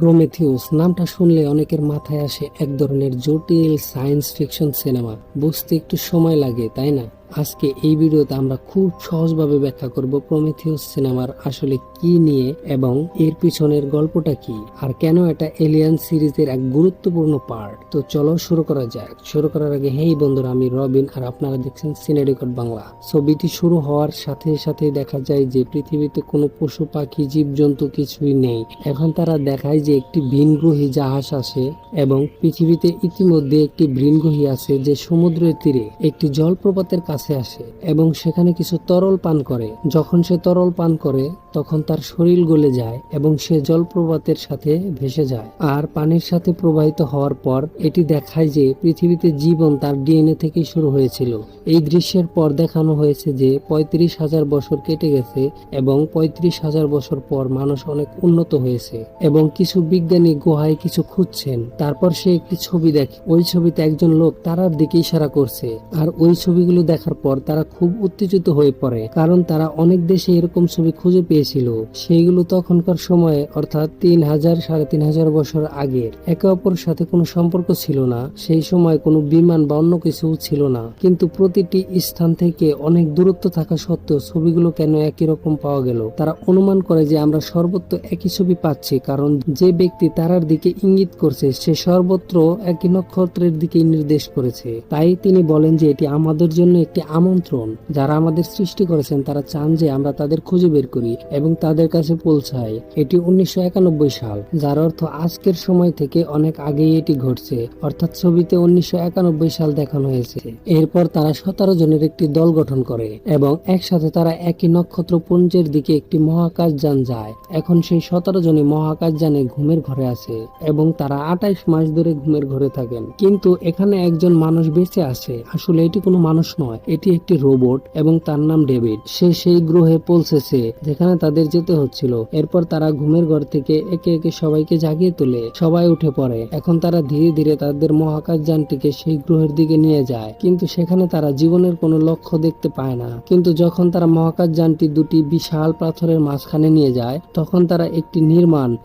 প্রমেথিউস নামটা শুনলে অনেকের মাথায় আসে এক ধরনের জটিল সায়েন্স ফিকশন সিনেমা। বুঝতে একটু সময় লাগে, তাই না? আজকে এই ভিডিওতে আমরা খুব সহজভাবে ব্যাখ্যা করব প্রমেথিউস সিনেমার আসলে কি নিয়ে এবং এর পিছনের গল্পটা কি, আর কেন এটা এলিয়ান সিরিজের এক গুরুত্বপূর্ণ পার্ট। তো চলো শুরু করা যাক। শুরু করার আগে হেই বন্ধুরা, আমি রবিন আর আপনারা দেখছেন সিনে রেকর্ড বাংলা। ছবিটি শুরু হওয়ার সাথে সাথে দেখা যায় যে পৃথিবীতে কোনো পশু পাখি জীবজন্তু কিছুই নেই। এখন তারা দেখায় যে একটি ভিনগ্রহী জাহাজ আসে এবং পৃথিবীতে ইতিমধ্যে একটি ভিনগ্রহী আছে যে সমুদ্রের তীরে একটি জলপ্রপাতের কাছে আসে এবং সেখানে কিছু তরল পান করে। যখন সে তরল পান করে তখন তার শরীর গলে যায় এবং সে জলপ্রপাতের সাথে ভেসে যায়। আর পানির সাথে প্রবাহিত হওয়ার পর এটি দেখায় যে পৃথিবীতে জীবন তার ডিএনএ থেকেই শুরু হয়েছিল। এই দৃশ্যের পর দেখানো হয়েছে যে 35,000 বছর কেটে গেছে এবং 35,000 বছর পর মানুষ অনেক উন্নত হয়েছে এবং কিছু বিজ্ঞানী গুহায় কিছু খুঁজছেন। তারপর সে একটি ছবি দেখে। ওই ছবিতে একজন লোক তারার দিকে ইশারা করছে, আর ওই ছবিগুলো দেখার পর তারা খুব উত্তেজিত হয়ে পড়ে, কারণ তারা অনেক দেশে এরকম ছবি খুঁজে পেয়েছিল। সেইগুলো তখনকার সময়ে অর্থাৎ 3,000 3,500 বছর আগের। একে অপরের সাথে কোনো সম্পর্ক ছিল না। সেই সময় কোনো বিমান বা অন্য কিছু ছিল না, কিন্তু প্রতিটি স্থান থেকে অনেক দূরত্ব থাকা সত্ত্বেও ছবিগুলো কেন একই রকম পাওয়া গেল? তারা অনুমান করে যে আমরা সর্বত্র একই ছবি পাচ্ছি, কারণ যে ব্যক্তি তারার দিকে ইঙ্গিত করছে সে সর্বত্র একই নক্ষত্রের দিকে নির্দেশ করেছে। তাই তিনি বলেন যে এটি আমাদের জন্য একটি আমন্ত্রণ। যারা আমাদের সৃষ্টি করেছেন তারা চান যে আমরা তাদের খুঁজে বের করি এবং তাদের কাছে পৌঁছাই। এটি 1991 সাল, যার অর্থ আজকের সময় থেকে অনেক আগেই এটি ঘটছে। অর্থাৎ ছবিতে 1991 সাল দেখানো হয়েছে। এরপর তারা 17 জনের একটি দল গঠন করে এবং একসাথে তারা একই নক্ষত্রপুঞ্জের দিকে একটি মহাকাশযান যায়। এখন সেই 17 জনই মহাকাশযানে ঘুমের ঘরে আছে এবং তারা 28 মাস ধরে ঘুমের ঘরে থাকেন। কিন্তু এখানে একজন মানুষ বেঁচে আছে। আসলে এটি কোনো মানুষ নয়, এটি একটি রোবট এবং তার নাম ডেভিড। সে সেই গ্রহে পৌঁছেছে যেখানে তাদের যেতে হচ্ছিল। এরপর তারা ঘুমের ঘর থেকে একে একে সবাইকে জাগিয়ে তোলে। সবাই উঠে পড়ে। এখন তারা ধীরে ধীরে তাদের মহাকাশযানটিকে সেই গ্রহের দিকে নিয়ে যায়, কিন্তু সেখানে তারা জীবনের কোনো লক্ষ্য দেখতে পায় না। কিন্তু যখন তারা মহাকাশযানটি দুটি বিশাল পাথরের মাঝখানে নিয়ে যায় তখন তারা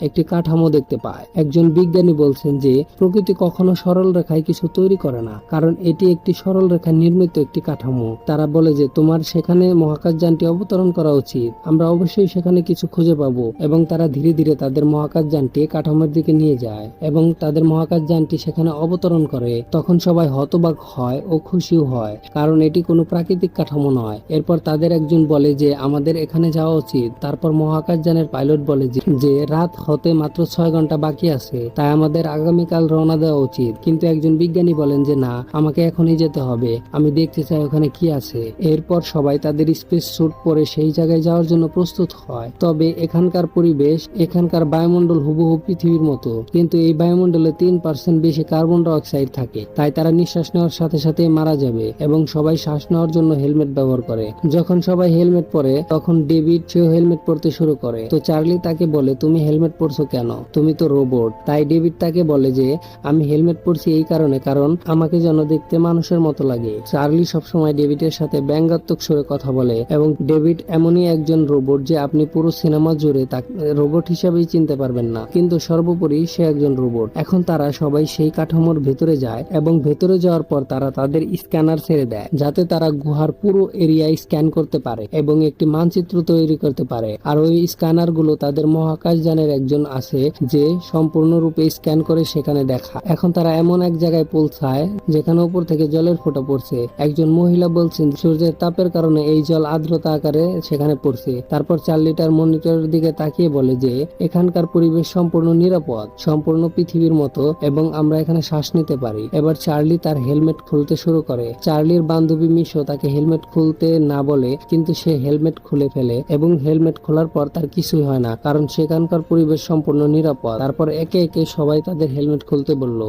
একটি কাঠামো দেখতে পায়। একজন বিজ্ঞানী বলছেন যে প্রকৃতি কখনো সরল রেখায় কিছু তৈরি করে না, কারণ এটি একটি সরল রেখায় নির্মিত একটি কাঠামো। তারা বলে যে তোমার সেখানে মহাকাশযানটি অবতরণ করা উচিত, আমরা অবশ্যই সেখানে কিছু খুঁজে পাবো। এবং তারা ধীরে ধীরে তাদের মহাকাশযানটি কাঠামোর দিকে নিয়ে যায় এবং তাদের মহাকাশযানটি সেখানে অবতরণ করে। তখন সবাই হতবাক হয় ও খুশিও হয়, কারণ এটি কোনো প্রাকৃতিক কাঠামো নয়। এরপর তাদের একজন বলে যে আমাদের এখানে যাওয়া উচিত। তারপর মহাকাশযানের পাইলট বলে যে রাত হতে মাত্র 6 ঘন্টা বাকি আছে, তাই আমাদের আগামীকাল রওনা দেওয়া উচিত। কিন্তু একজন বিজ্ঞানী বলেন যে না, আমাকে এখনই যেতে হবে, আমি দেখতে চাই ওখানে কি আছে। এরপর সবাই তাদের স্পেস স্যুট পরে সেই জায়গায় যাওয়ার জন্য প্রস্তুত হয়। তবে এখানকার পরিবেশ, এখানকার বায়ুমণ্ডল হুবহু পৃথিবীর মতো, কিন্তু এই বায়ুমণ্ডলে 3% বেশি কার্বন ডাই অক্সাইড থাকে। তাই তারা নিঃশ্বাস নেওয়ার সাথে সাথে মারা যাবে এবং সবাই শ্বাস নেওয়ার জন্য হেলমেট ব্যবহার করে। যখন সবাই হেলমেট পরে তখন ডেভিড সেও হেলমেট পরতে শুরু করে। তো চার্লি তাকে বলে তুমি হেলমেট পরছো কেন, তুমি তো রোবট। তাই ডেভিড তাকে বলে যে আমি হেলমেট পরছি এই কারণে, কারণ আমাকে যেন দেখতে মানুষের মতো লাগে। চার্লি সবসময় ডেভিডের সাথে ব্যঙ্গাত্মক সুরে কথা বলে এবং ডেভিড এমনই একজন রোবট যে আপনি পুরো সিনেমা জুড়ে তাকে রোবট হিসাবেই চিনতে পারবেন না, কিন্তু সর্বোপরি সে একজন রোবট। এখন তারা সবাই সেই কাঠামোর ভেতরে যায় এবং ভেতরে যাওয়ার পর তারা তাদের স্ক্যানার ছেড়ে দেয় যাতে তারা গুহার পুরো এরিয়া স্ক্যান করতে পারে এবং একটি মানচিত্র তৈরি করতে পারে। আর ওই স্ক্যানার গুলো তাদের মহাকাশযানের একজন আছে যে সম্পূর্ণরূপে স্ক্যান করে সেখানে দেখা। এখন তারা এমন এক জায়গায় পৌঁছায় যেখানে উপর থেকে জলের ফোঁটা পড়ছে। একজন মহিলা বলছেন সূর্যের তাপের কারণে এই জল আর্দ্রতা আকারে সেখানে পড়ছে। তারপর চার্লিটার মনিটরের দিকে তাকিয়ে বলে যে এখানকার পরিবেশ সম্পূর্ণ নিরাপদ, সম্পূর্ণ পৃথিবীর মতো, এবং আমরা এখানে শ্বাস নিতে পারি। এবার চার্লি তার হেলমেট খুলতে শুরু করে। চার্লির বান্ধবী মিশো তাকে হেলমেট খুলতে না বলে, কিন্তু সে হেলমেট খুলে ফেলে এবং হেলমেট খোলার পর তার কিছুই হয় না, কারণ সেখানকার পরিবেশ সম্পূর্ণ নিরাপদ। তারপর একে একে সবাই তাদের হেলমেট খুলতে বলল।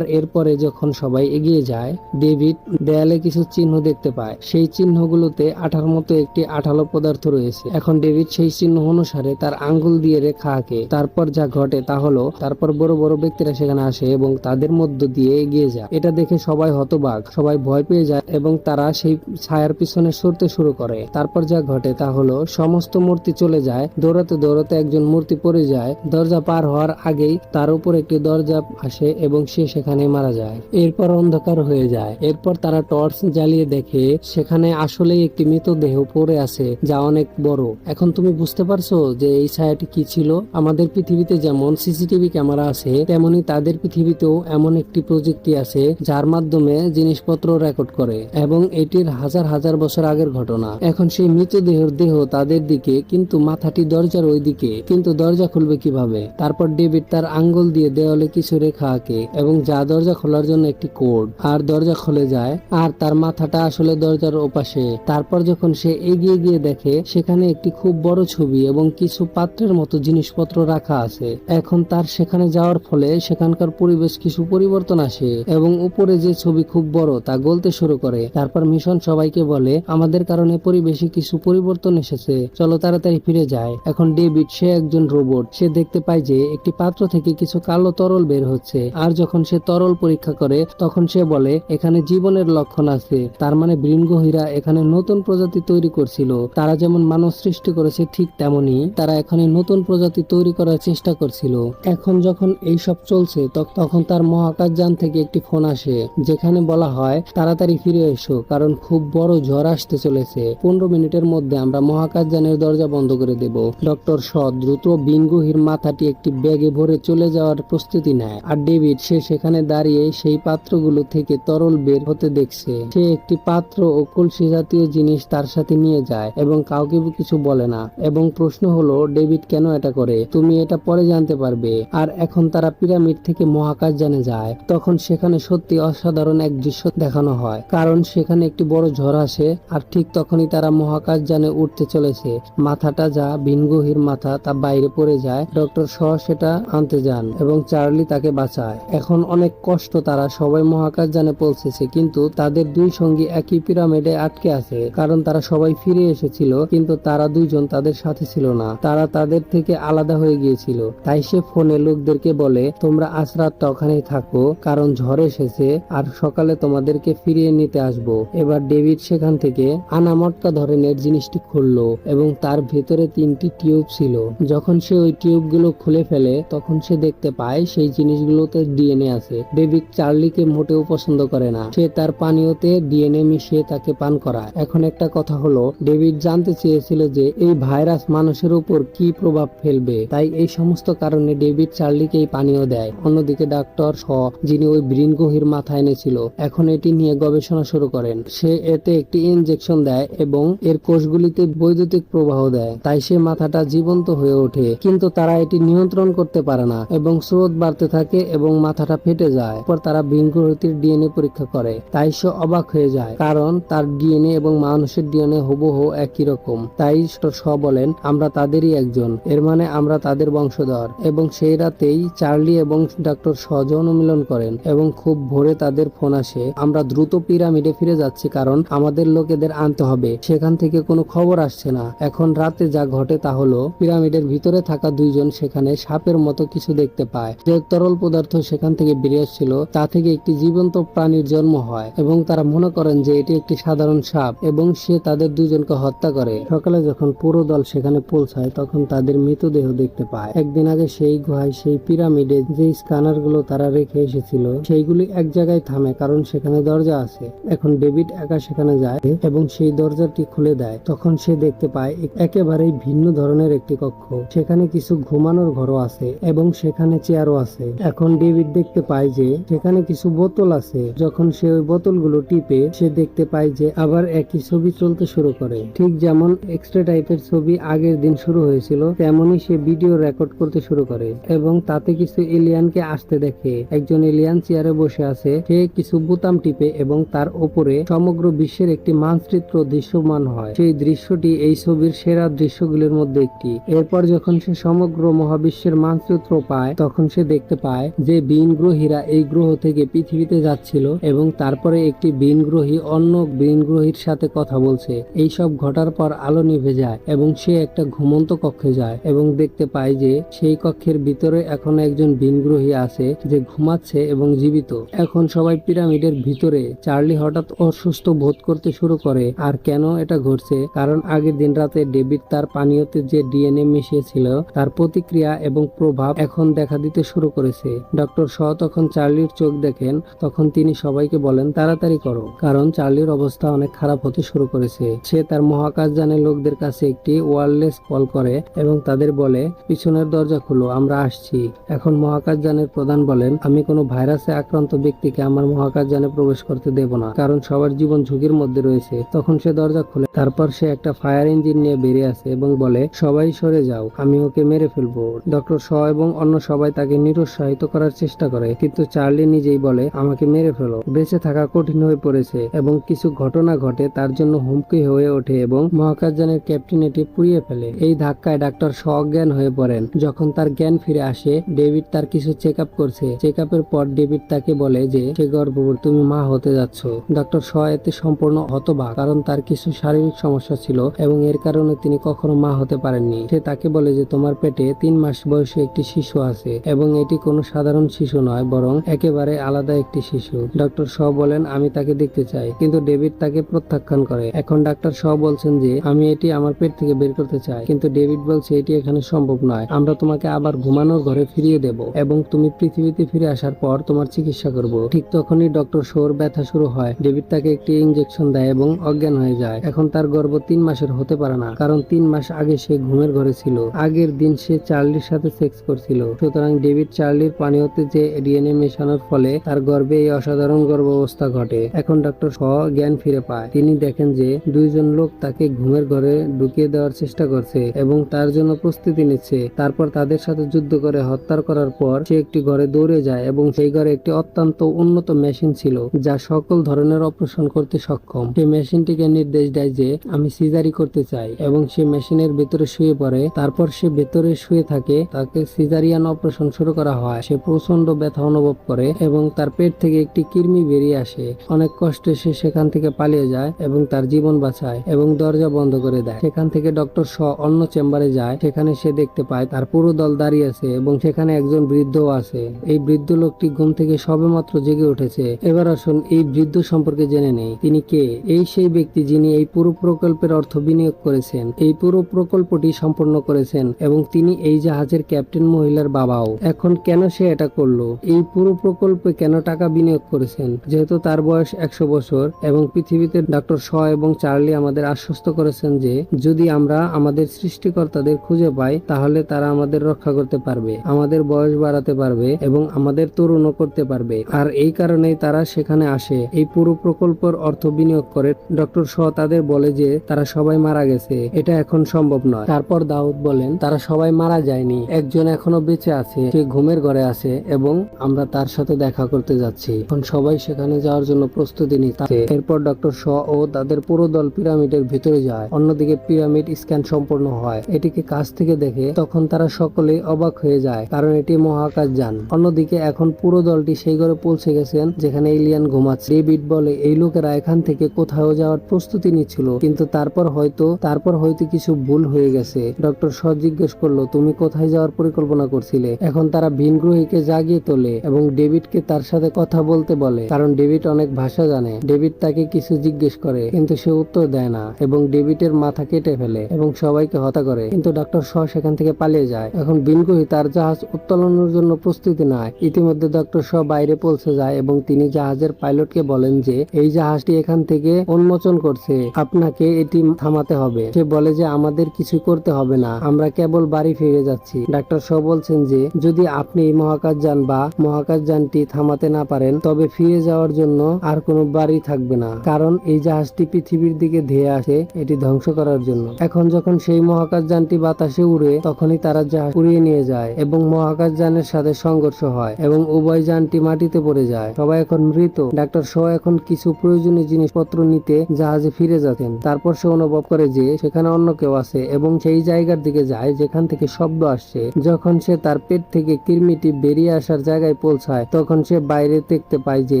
এরপরে যখন সবাই এগিয়ে যায়, ডেভিড দেয়ালে কিছু চিহ্ন দেখতে পায়। সেই চিহ্নগুলোতে আঠার মতো একটি আঠালো পদার্থ রয়েছে। এখন ডেভিড সেই চিহ্ন অনুসারে তার আঙ্গুল দিয়ে রেখা আঁকে। তারপর যা ঘটে তা হলো তারপর বড় বড় ব্যক্তিরা সেখানে আসে এবং তাদের মধ্য দিয়ে এগিয়ে যায়। এটা দেখে সবাই হতবাক, সবাই ভয় পেয়ে যায় এবং তারা সেই ছায়ার পিছনে সরতে শুরু করে। তারপর যা ঘটে তা হলো সমস্ত মূর্তি চলে যায়। দৌড়াতে দৌড়াতে একজন মূর্তি পড়ে যায়। দরজা পার হওয়ার আগেই তার উপর একটি দরজা আসে এবং সে সেখানে মারা যায়। এরপর অন্ধকার হয়ে যায়। এরপর তারা টর্চ জ্বালিয়ে দেখে সেখানে আসলেই একটি মৃতদেহ পড়ে আছে, যা অনেক বড়। এখন তুমি বুঝতে পারছো যে এই ছায়াটি কি ছিল? আমাদের পৃথিবীতে যেমন সিসিটিভি ক্যামেরা আছে, তেমনি তাদের পৃথিবীতেও এমন একটি প্রযুক্তি আছে যার মাধ্যমে জিনিসপত্র রেকর্ড করে, এবং এটির হাজার হাজার বছর আগের ঘটনা। এখন সেই মৃতদেহের দেহ তাদের দিকে, কিন্তু মাথাটি দরজার ওই দিকে। কিন্তু দরজা খুলবে কিভাবে? তারপর ডেভিড তার আঙ্গুল দিয়ে দেওয়ালে কিছু রেখা আঁকে এবং যা দরজা খোলার জন্য একটি কোড, আর দরজা খুলে যায়। আর তার মাথাটা আসলে দরজার ওপাশে। তারপর যখন সে এগিয়ে গিয়ে দেখে সেখানে একটি খুব বড় ছবি এবং কিছু পাত্রের মতো জিনিসপত্র রাখা আছে। এখন তার সেখানে যাওয়ার ফলে সেখানকার পরিবেশ কিছু পরিবর্তন আসে এবং উপরে যে ছবি খুব বড় তা গলতে শুরু করে। তারপর মিশন সবাইকে বলে, আমাদের কারণে পরিবেশে কিছু পরিবর্তন এসেছে, চলো তাড়াতাড়ি ফিরে যায়। এখন ডেভিড, সে একজন রোবট, সে দেখতে পায় যে একটি পাত্র থেকে কিছু কালো তরল বের হচ্ছে। আর যখন সে তরল পরীক্ষা করে তখন সে বলে এখানে জীবনের লক্ষণ আছে। তার মানে বৃঙ্গহীরা এখানে নতুন প্রজাতি তৈরি করছিল। তারা যেমন মানব সৃষ্টি করেছে ঠিক তেমনি তারা এখানে নতুন প্রজাতি তৈরি করার চেষ্টা করছিল। এখন যখন এইসব চলছে তখন তার মহাকাশযান থেকে একটি ফোন আসে, যেখানে বলা হয় তাড়াতাড়ি ফিরে এসো, কারণ খুব বড় ঝড় আসতে চলেছে। 15 মিনিটের মধ্যে আমরা মহাকাশযানের দরজা বন্ধ করে দেব। ডক্টর শ দ্রুত বৃঙ্গহীর মাথাটি একটি ব্যাগে ভরে চলে যাওয়ার প্রস্তুতি নেয়। আর ডেভিড, সে সেখানে দাঁড়িয়ে সেই পাত্রগুলো থেকে তরল বের হতে দেখছে। সে একটি পাত্র ও কলসি জাতীয় জিনিস তার সাথে নিয়ে যায় এবং কাউকে কিছু বলে না। এবং প্রশ্ন হলো, ডেভিড কেন এটা করে? তুমি এটা পরে জানতে পারবে। আর এখন তারা পিরামিড থেকে মহাকাশযানে যায়। তখন সেখানে সত্যি অসাধারণ এক দৃশ্য দেখানো হয়, কারণ সেখানে একটি বড় ঝড় আসে। আর ঠিক তখনই তারা মহাকাশযানে উঠতে চলেছে। মাথাটা, যা বৃঙ্গহীর মাথা, তা বাইরে পড়ে যায়। ডক্টর শ সেটা আনতে যান এবং চার্লি তাকে বাঁচায়। এখন অনেক কষ্ট, তারা সবাই মহাকাশযানে পৌঁছেছে, কিন্তু তাদের দুই সঙ্গী একই পিরামিডে আটকে আছে, কারণ তারা সবাই ফিরে এসেছিল, কিন্তু তারা দুইজন তাদের সাথে ছিল না। তারা তাদের থেকে আলাদা হয়ে গিয়েছিল। তাই সে ফোনে লোকদেরকে বলে, তোমরা আজ রাতটা ওখানেই থাকো, কারণ ঝড় এসেছে আর সকালে তোমাদেরকে ফিরিয়ে নিতে আসবো। এবার ডেভিড সেখান থেকে আনামটকা ধরনের জিনিসটি খুললো এবং তার ভেতরে 3টি টিউব ছিল। যখন সে ওই টিউবগুলো খুলে ফেলে তখন সে দেখতে পায় সেই জিনিসগুলোতে ডিএনএ আছে। ডেভিড চার্লিকে মোটেও পছন্দ করে না। সে তার পানীয়তে ডিএনএ মিশিয়ে তাকে পান করায়। এখন একটা কথা হলো, ডেভিড জানতে চেয়েছিল যে এই ভাইরাস মানুষের উপর কি প্রভাব ফেলবে, তাই এই সমস্ত কারণে ডেভিড চার্লিকে এই পানীয় দেয়। অন্যদিকে ডাক্তার শ, যিনি ওই বৃঙ্গহীর মাথা এনেছিল, এখন এটি নিয়ে গবেষণা শুরু করেন। সে এতে একটি ইনজেকশন দেয় এবং এর কোষগুলিতে বৈদ্যুতিক প্রবাহ দেয়, তাই সে মাথাটা জীবন্ত হয়ে ওঠে। কিন্তু তারা এটি নিয়ন্ত্রণ করতে পারে না এবং স্রোত বাড়তে থাকে এবং মাথাটা ফেটে যায়। পর তারা বৃঙ্গহীর ডিএনএ পরীক্ষা করে, তাই সে অবাক হয়ে যায়, কারণ তার ডিএনএ এবং মানুষের ডিএনএ হুবহু একই রকম। তাই শ বলেন, আমরা তাদেরই একজন, এর মানে আমরা তাদের বংশধর। এবং সেই রাতেই চার্লি এবং ডক্টর শ যৌন মিলন করেন এবং খুব ভোরে তাদের ফোন আসে, আমরা দ্রুত পিরামিডে ফিরে যাচ্ছি, কারণ আমাদের লোকেদের আনতে হবে, সেখান থেকে কোনো খবর আসছে না। এখন রাতে যা ঘটে তা হলো, পিরামিডের ভিতরে থাকা দুইজন সেখানে সাপের মতো কিছু দেখতে পায়। যে তরল পদার্থ সেখান থেকে বেরিয়ে আসছিল তা থেকে একটি জীবন্ত প্রাণীর জন্ম হয় এবং তারা মনে করেন যে এটি একটি সাধারণ সাপ এবং সে তাদের দুজনকে হত্যা করে। সকালে যখন পুরো দল সেখানে পৌঁছায় তখন তাদের মৃতদেহ দেখতে পায়। একদিন আগে সেই গুহায়, সেই পিরামিডে যে স্ক্যানার গুলো তারা রেখে এসেছিল সেইগুলি এক জায়গায় থামে, কারণ সেখানে দরজা আছে। এখন ডেভিড একা সেখানে যায় এবং সেই দরজাটি খুলে দেয়। তখন সে দেখতে পায় একেবারেই ভিন্ন ধরনের একটি কক্ষ। সেখানে কিছু ঘুমানোর ঘরও আছে এবং সেখানে চেয়ারও আছে। এখন ডেভিড দেখতে পায় যে সেখানে কিছু বোতল আছে। যখন সে ওই বোতলগুলো টিপে সে দেখতে পায় যে আবার একই ছবি চলতে শুরু করে। ঠিক যেমন এক্সট্রা টাইপের ছবি আগের দিন শুরু হয়েছিল, তেমনি সে ভিডিও রেকর্ড করতে শুরু করে এবং তাতে কিছু এলিয়ানকে আসতে দেখে। একজন এলিয়ান চেয়ারে বসে আছে, সে কিছু বোতাম টিপে এবং তার ওপরে সমগ্র বিশ্বের একটি মানচিত্র দৃশ্যমান হয়। সেই দৃশ্যটি এই ছবির সেরা দৃশ্যগুলির মধ্যে একটি। এরপর যখন সে সমগ্র মহাবিশ্বের মানচিত্র পায় তখন সে দেখতে পায় যে বৃঙ্গহীরা এই গ্রহ থেকে পৃথিবীতে যাচ্ছিল এবং তারপরে একটি বৃঙ্গহী অন্য ভিনগ্রহীর সাথে কথা বলছে। এইসব ঘটার পর আলো নিভে যায় এবং সে একটা ঘুমন্ত কক্ষে যায় এবং দেখতে পায় যে সেই কক্ষের ভিতরে এখন একজন ভিনগ্রহী আছে যে ঘুমাচ্ছে এবং জীবিত। এখন সবাই পিরামিডের ভিতরে। চার্লি হঠাৎ অসুস্থ বোধ করতে শুরু করে। আর কেন এটা ঘটছে? কারণ আগের দিন রাতে ডেভিড তার পানীয়তে যে ডিএনএ মিশিয়েছিল তার প্রতিক্রিয়া এবং প্রভাব এখন দেখা দিতে শুরু করেছে। ডক্টর শ তখন চার্লির চোখ দেখেন। তখন তিনি সবাইকে বলেন তাড়াতাড়ি করো, কারণ চার্লির অবস্থা অনেক খারাপ হতে শুরু করেছে। সে তার মহাকাশযানের লোকদের কাছে একটি ওয়্যারলেস কল করে এবং তাদের বলে পিছনের দরজা খুলো, আমরা আসছি। এখন মহাকাশযানের প্রধান বলেন আমি কোনো ভাইরাসে আক্রান্ত ব্যক্তিকে আমার মহাকাশযানে প্রবেশ করতে দেব না, কারণ সবার জীবন ঝুঁকির মধ্যে রয়েছে। তখন সে দরজা খুলে। তারপর সে একটা ফায়ার ইঞ্জিন নিয়ে বেরিয়ে আসে এবং বলে সবাই সরে যাও, আমি ওকে মেরে ফেলবো। ডক্টর শ এবং অন্য সবাই তাকে নিরুৎসাহিত করার চেষ্টা করে, কিন্তু চার্লি নিজেই বলে আমাকে মেরে ফেলো। বেঁচে থাকা কঠিন হয়ে পড়েছে এবং কিছু ঘটনা ঘটে তার জন্য হুমকি হয়ে ওঠে এবং মহাকাশযানের ক্যাপ্টেন এটি পুড়িয়ে ফেলে। এই ধাক্কায় ডাক্তার শ অজ্ঞান হয়ে পড়েন। যখন তার জ্ঞান ফিরে আসে, ডেভিড তার কিছু চেক আপ করছে। চেক আপের পর ডেভিড তাকে বলে যে সে গর্ভবতী, তুমি মা হতে যাচ্ছ। ডক্টর শ এতে সম্পূর্ণ হতবাক, কারণ তার কিছু শারীরিক সমস্যা ছিল এবং এর কারণে তিনি কখনো মা হতে পারেননি। সে তাকে বলে যে তোমার পেটে 3 মাস বয়সী একটি শিশু আছে এবং এটি কোনো সাধারণ শিশু নয়, বরং একেবারে আলাদা একটি শিশু। ডক্টর শ বলেন আমি তাকে দেখতে চাই, কিন্তু ডেভিড তাকে প্রত্যাখ্যান করে। এখন ডাক্তার শ বলছেন যে আমি এটি আমার পেট থেকে বের করতে চাই, কিন্তু ডেভিড বলছে এটি এখানে সম্ভব নয়। আমরা তোমাকে আবার ঘুমানোর ঘরে ফিরিয়ে দেব এবং তুমি পৃথিবীতে ফিরে আসার পর তোমার চিকিৎসা করব। ঠিক তখনই ডক্টর শোর ব্যথা শুরু হয়। ডেভিড তাকে একটি ইনজেকশন দেয় এবং অজ্ঞান হয়ে যায়। এখন তার গর্ভ 3 মাসের হতে পারে না, কারণ 3 মাস আগে সে ঘুমের ঘরে ছিল। আগের দিন সে চার্লির সাথে সেক্স করছিল। সুতরাং ডেভিড চার্লির পানীয়তে যে ডিএনএ মেশানোর ফলে তার গর্ভে এই অসাধারণ গর্ভাবস্থা ঘটে। এখন ডক্টর শ জ্ঞান ফিরে পায়। তিনি দেখেন যে 2 জন লোক তাকে ঘুমের ঘরে ঢুকিয়ে দেওয়ার চেষ্টা করছে এবং তার জন্য প্রস্তুতি নিচ্ছে। তারপর তাদের সাথে যুদ্ধ করে হত্যা করার পর সে একটি ঘরে দৌড়ে যায় এবং সেই ঘরে একটি অত্যন্ত উন্নত মেশিন ছিল যা সকল ধরনের অপারেশন করতে সক্ষম। সেই মেশিনটিকে নির্দেশ দেয় যে আমি সিজারি করতে চাই এবং সে মেশিনের ভেতরে শুয়ে পড়ে। তারপর সে ভেতরে শুয়ে থাকে। তাকে সিজারিয়ান অপারেশন শুরু করা হয়। সে প্রচন্ড ব্যথা অনুভব করে এবং তার পেট থেকে একটি কৃমি বেরিয়ে আসে। অনেক কষ্টে সে সেখান থেকে পালিয়ে যায় এবং তার জীবন বাঁচায় এবং দরজা বন্ধ করে দেয়। সেখান থেকে ডক্টর শ অন্য চেম্বারে যায়। সেখানে সে দেখতে পায় তার পুরো দল দাঁড়িয়ে আছে এবং সেখানে একজন বৃদ্ধও আছে। এই বৃদ্ধ লোকটি ঘুম থেকে সবেমাত্র জেগে উঠেছে। এবার আসুন এই বৃদ্ধ সম্পর্কে জেনে নেই। তিনি কে? এই সেই ব্যক্তি যিনি এই পুরো প্রকল্পের অর্থ বিনিয়োগ করেছেন, এই পুরো প্রকল্পটি সম্পন্ন করেছেন এবং তিনি এই জাহাজের ক্যাপ্টেন মহিলার বাবাও। এখন কেন সে এটা করলো? এই পুরো প্রকল্পে কেন টাকা বিনিয়োগ করেছেন? যেহেতু তার বয়স 100 বছর এবং পৃথিবীতে ডক্টর শ এবং চার্লি আমাদের আশ্বস্ত করেছেন যে যদি আমরা আমাদের সৃষ্টিকর্তাদের খুঁজে পাই তাহলে তারা আমাদের রক্ষা করতে পারবে, আমাদের বয়স বাড়াতে পারবে এবং আমাদের তরুণও করতে পারবে। আর এই কারণেই তারা সেখানে আসে, এই পুরো প্রকল্পের অর্থ বিনিয়োগ করে। ডক্টর শ তাদের বলে যে তারা সবাই মারা গেছে, এটা এখন সম্ভব নয়। তারপর দাউদ বলেন তারা সবাই মারা যায়নি, একজন এখনো বেঁচে আছে, সে ঘুমের ঘরে আছে এবং আমরা তার সাথে দেখা করতে যাচ্ছি। এখন সবাই সেখানে যাওয়ার জন্য প্রস্তুতি নিচ্ছে। এরপর ডক্টর শ ও তাদের পুরো দল পিরামিডের ভিতরে যায়। অন্যদিকে পিরামিড স্ক্যান সম্পূর্ণ হয়। এটিকে কাছ থেকে দেখে তখন তারা সকলেই অবাক হয়ে যায়, কারণ এটি মহাকাশযান। অন্যদিকে এখন পুরো দলটি সেই ঘরে পৌঁছে গেছেন যেখানে এলিয়ান ঘুমাচ্ছে। ডেভিড বলে এই লোকেরা এখান থেকে কোথাও যাওয়ার প্রস্তুতি নিচ্ছিল, কিন্তু তারপর হয়তো কিছু ভুল হয়ে গেছে। ডক্টর শ জিজ্ঞেস করলো তুমি কোথায় যাওয়ার পরিকল্পনা করছিলে? এখন তারা ভিনগ্রহীকে জাগিয়ে তোলে এবং ডেভিডকে তার সাথে কথা বলতে বলে, কারণ ডেভিড অনেক ভাষা জানে। ডেভিড তাকে কিছু জিজ্ঞেস করে কিন্তু সে উত্তর দেয় না এবং ডেভিডের মাথা কেটে ফেলে এবং সবাইকে হত্যা করে। কিন্তু ডক্টর শ সেখান থেকে পালিয়ে যায়। এখন ভিনগ্রহী তার জাহাজ উত্তোলনের জন্য প্রস্তুতি নেয়। ইতিমধ্যে ডক্টর শ বাইরে পৌঁছে যায় এবং তিনি জাহাজের পাইলটকে বলেন যে এই জাহাজটি এখান থেকে উন্মোচন করছে, আপনাকে এটি থামাতে হবে। সে বলে যে আমাদের কিছু করতে হবে না, আমরা কেবল বাড়ি ফিরে যাচ্ছি। ডাক্তার শ বলছেন যে যদি আপনি এই মহাকাশযান বা মহাকাশযানটি থামাতে না পারেন তবে ফিরে যাওয়ার জন্য আর কোনো বাড়ি থাকবে না, কারণ এই জাহাজটি পৃথিবীর দিকে ধেয়ে আসে এটি ধ্বংস করার জন্য। এখন যখন সেই মহাকাশযানটি বাতাসে উড়ে তখনই তারা জাহাজ উড়িয়ে নিয়ে যায় এবং মহাকাশযানের সাথে সংঘর্ষ হয় এবং উভয় যানটি মাটিতে পড়ে যায়। সবাই এখন মৃত। ডাক্তার শ এখন কিছু প্রয়োজনীয় জিনিসপত্র নিতে জাহাজে ফিরে যাচ্ছেন। তারপর সে অনুভব করে যে সেখানে অন্য কেউ আছে এবং সেই জায়গার দিকে যায় যেখান থেকে শব্দ আসছে। যখন সে তার পেট থেকে কৃমিটি বেরিয়ে আসার জায়গায় পৌঁছায় তখন সে বাইরে দেখতে পায় যে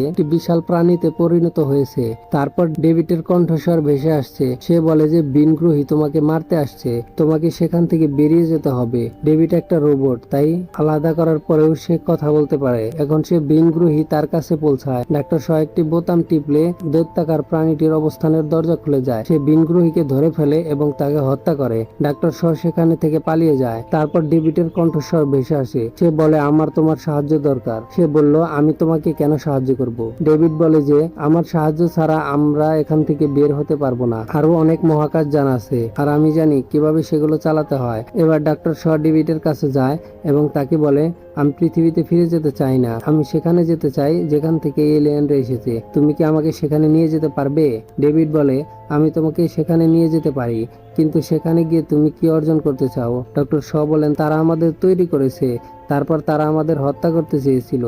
একটি বিশাল প্রাণীতে পরিণত হয়েছে। তারপর ডেভিডের কণ্ঠস্বর ভেসে আসছে, সে বলে যে বিনগ্রহী তোমাকে মারতে আসছে, তোমাকে সেখান থেকে বেরিয়ে যেতে হবে। ডেভিড একটা রোবট, তাই আলাদা করার পরেও সে কথা বলতে পারে। এখন সে বিনগ্রহী তার কাছে পৌঁছায়। ডাক্তার শ একটি বোতাম টিপলে দৈত্যাকার প্রাণীটির অবস্থানের দরজা খুলে যায়। সে বিনগ্রহীকে ধরে ফেলে এবং তাকে হত্যা করে। ডাক্তার শ সেখানে থেকে পালিয়ে যায়। তারপর ডেভিডের কণ্ঠস্বর ভেসে আসে, সে বলে আমার তোমার সাহায্য দরকার। সে বলল আমি তোমাকে কেন সাহায্য করব? ডেভিড বলে যে আমার সাহায্য ছাড়া আমরা এখান থেকে বের হতে পারবো না। আরো অনেক মহাকাশ যান আছে আর আমি জানি কিভাবে সেগুলো চালাতে হয়। এবার ডাক্তার শ ডেভিডের কাছে যায় এবং তাকে বলে আমি পৃথিবীতে ফিরে যেতে চাই না, আমি সেখানে যেতে চাই যেখান থেকে এলিয়েনরা এসেছে। তুমি কি আমাকে সেখানে নিয়ে যেতে পারবে? ডেভিড বলে আমি তোমাকে সেখানে নিয়ে যেতে পারি, কিন্তু সেখানে গিয়ে তুমি কি অর্জন করতে চাও? ডক্টর শ বলেন তারা আমাদের তৈরি করেছে, তারপর তারা আমাদের হত্যা করতে চেয়েছিল।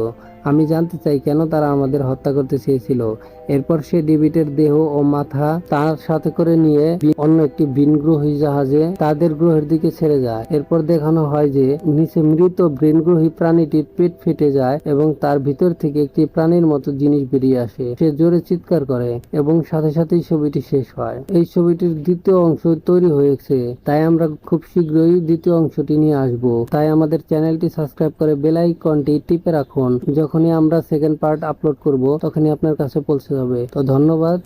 আমি জানতে চাই কেন তারা আমাদের হত্যা করতে চেয়েছিল। এরপর সে ডেভিডের দেহ ও মাথা তার সাথে করে নিয়ে অন্য একটি ভিনগ্রহী জাহাজে তাদের গ্রহের দিকে ছেড়ে যায়। এরপর দেখানো হয় যে নিচে মৃত ভিনগ্রহী প্রাণীটির পেট ফেটে যায় এবং তার ভিতর থেকে একটি প্রাণীর মতো জিনিস বেরিয়ে আসে। সে জোরে চিৎকার করে এবং সাথে সাথেই ছবিটি শেষ হয়। এই ছবিটির দ্বিতীয় অংশ তৈরি হয়েছে, তাই আমরা খুব শীঘ্রই দ্বিতীয় অংশটি নিয়ে আসব। তাই আমাদের চ্যানেলটি সাবস্ক্রাইব করে বেল আইকনটি টিপে রাখুন। যখনই আমরা সেকেন্ড পার্ট আপলোড করব তখনই আপনার কাছে পৌঁছে যাবে। তো ধন্যবাদ।